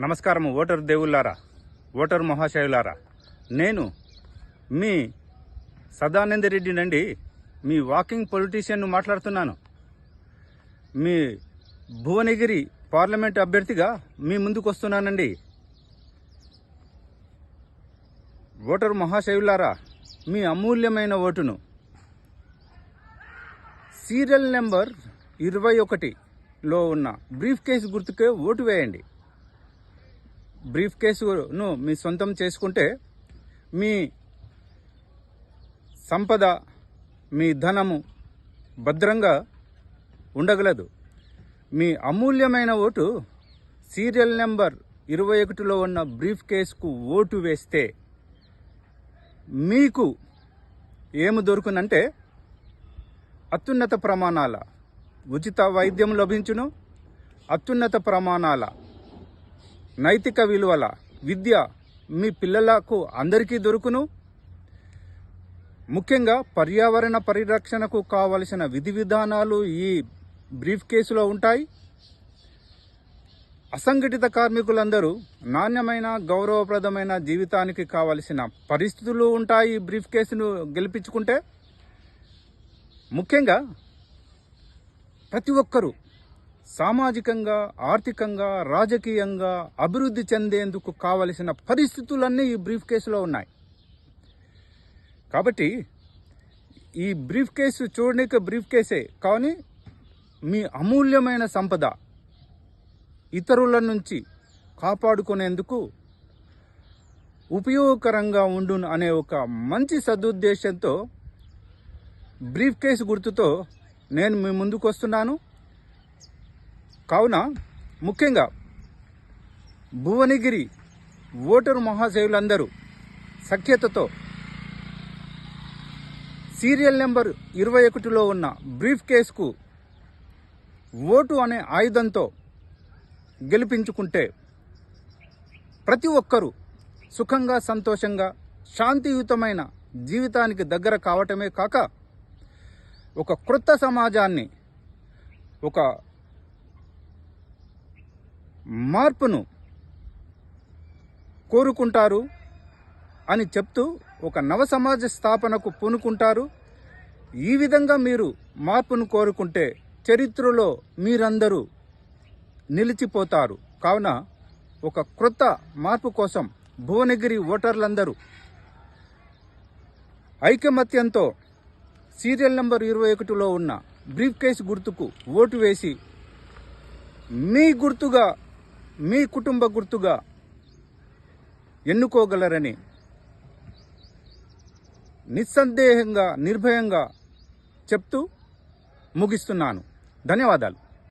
నమస్కారం voter దేవుళ్ళారా, voter మహాశయులారా. నేను మీ సదానంద రెడ్డి నండి, మీ వాకింగ్ పొలిటీషియన్ మాట్లాడుతున్నాను. మీ భువనగిరి పార్లమెంట్ అభ్యర్థిగా మీ ముందుకు వస్తున్నానండి. ఓటర్ మహాశయులారా, మీ అమూల్యమైన ఓటును సీరియల్ నెంబర్ 21లో ఉన్న బ్రీఫ్ కేసు గుర్తుకే ఓటు వేయండి. బ్రీఫ్ కేసును మీ సొంతం చేసుకుంటే మీ సంపద, మీ ధనము భద్రంగా ఉండగలదు. మీ అమూల్యమైన ఓటు సీరియల్ నెంబర్ 21లో ఉన్న బ్రీఫ్ కేసుకు ఓటు వేస్తే మీకు ఏమి దొరుకునంటే అత్యున్నత ప్రమాణాల ఉచిత వైద్యం లభించును, అత్యున్నత ప్రమాణాల నైతిక విలువల విద్య మీ పిల్లలకు అందరికీ దొరుకును. ముఖ్యంగా పర్యావరణ పరిరక్షణకు కావలసిన విధి విధానాలు ఈ బ్రీఫ్ కేసులో ఉంటాయి. అసంఘటిత కార్మికులందరూ నాణ్యమైన గౌరవప్రదమైన జీవితానికి కావలసిన పరిస్థితులు ఉంటాయి ఈ బ్రీఫ్ కేసును గెలిపించుకుంటే. ముఖ్యంగా ప్రతి ఒక్కరూ సామాజికంగా, ఆర్థికంగా, రాజకీయంగా అభివృద్ధి చెందేందుకు కావలసిన పరిస్థితులన్నీ ఈ బ్రీఫ్ కేసులో ఉన్నాయి. కాబట్టి ఈ బ్రీఫ్ కేసు చూడడానికి బ్రీఫ్ కేసే కానీ మీ అమూల్యమైన సంపద ఇతరుల నుంచి కాపాడుకునేందుకు ఉపయోగకరంగా ఉండును అనే ఒక మంచి సదుద్దేశంతో బ్రీఫ్ కేసు గుర్తుతో నేను మీ ముందుకు వస్తున్నాను. కావున ముఖ్యంగా భువనగిరి ఓటరు మహాశయులందరూ సఖ్యతతో సీరియల్ నెంబర్ 21లో ఉన్న బ్రీఫ్ కేసుకు ఓటు అనే ఆయుధంతో గెలిపించుకుంటే ప్రతి ఒక్కరూ సుఖంగా, సంతోషంగా, శాంతియుతమైన జీవితానికి దగ్గర కావటమే కాక ఒక క్రొత్త సమాజాన్ని, ఒక మార్పును కోరుకుంటారు అని చెప్తూ ఒక నవ సమాజ స్థాపనకు పూనుకుంటారు. ఈ విధంగా మీరు మార్పును కోరుకుంటే చరిత్రలో మీరందరూ నిలిచిపోతారు. కావున ఒక క్రొత్త మార్పు కోసం భువనగిరి ఓటర్లందరూ ఐకమత్యంతో సీరియల్ నెంబర్ 21లో ఉన్న బ్రీఫ్ కేసు గుర్తుకు ఓటు వేసి మీ గుర్తుగా, మీ కుటుంబ గుర్తుగా ఎన్నుకోగలరని నిస్సందేహంగా, నిర్భయంగా చెప్తూ ముగిస్తున్నాను. ధన్యవాదాలు.